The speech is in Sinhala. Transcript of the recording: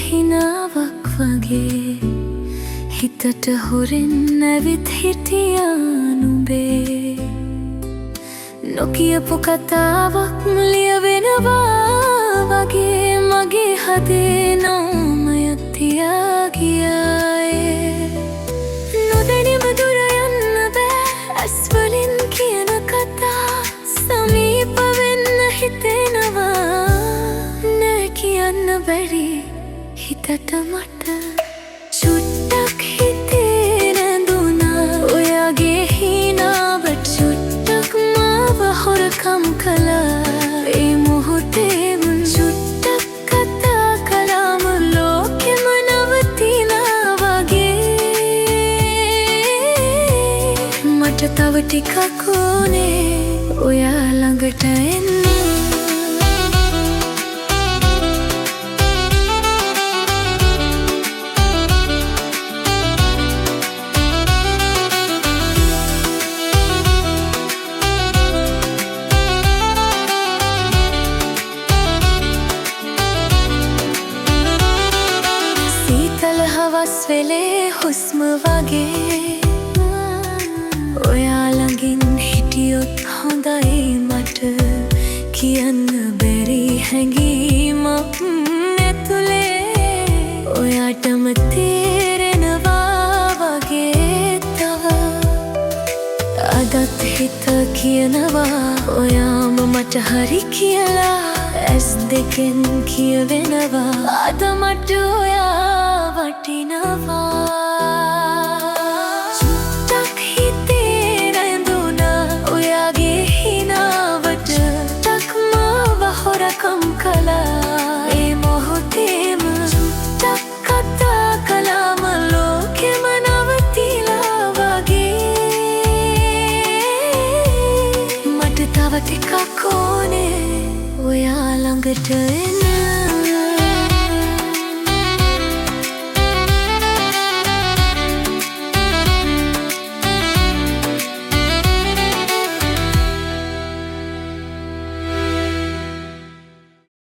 හිනාවක් වගේ හිතට හොරෙන් නැවිත් හිටියා නුඹේ නොකියපු කතාවක් ලියවෙනවා වගේ මගේ හදේ නෝමයක් තියා ගියායේ නොදැනීම දුර යන්න බෑ ඇස් වලින් කියන කතා සමීප වෙන්න හිතෙනවා නෑ කියන්න බැරි හිතට මට චුට්ටක් හිතේ රැඳුණා ඔයාගේ හිනාවට චුට්ටක් මාව හොරකම් කළා ඒ මොහොතේම චුට්ටක් කතා කළාම ලෝකෙම නවතිනා වගේ මට තව ටිකක් ඕනේ ඔයා ළඟට එන්න හවස් වෙලේ හුස්ම වගේ ඔයා ළඟින් හිටියොත් හොඳයි මට කියන්න බැරි හැඟීමක් නැතුලේ ඔයාටම තේරෙනවා වගේ තව අදත් හිත කියනවා ඔයාම මට හරි කියලා ඇස් දෙකෙන් කියවෙනවා අද මට ඔයා වටිනවා චුට්ටක් හිතේ රැඳුණා ඔයාගේ හිනාවට චුට්ටක් මාව හොරකම් කළා ඒ මොහොතේම චුට්ටක් කතා කළාම ලෝකෙම නවතිලා වගේ මට තව ටිකක් ඕනේ ඔයා ළඟට එන්න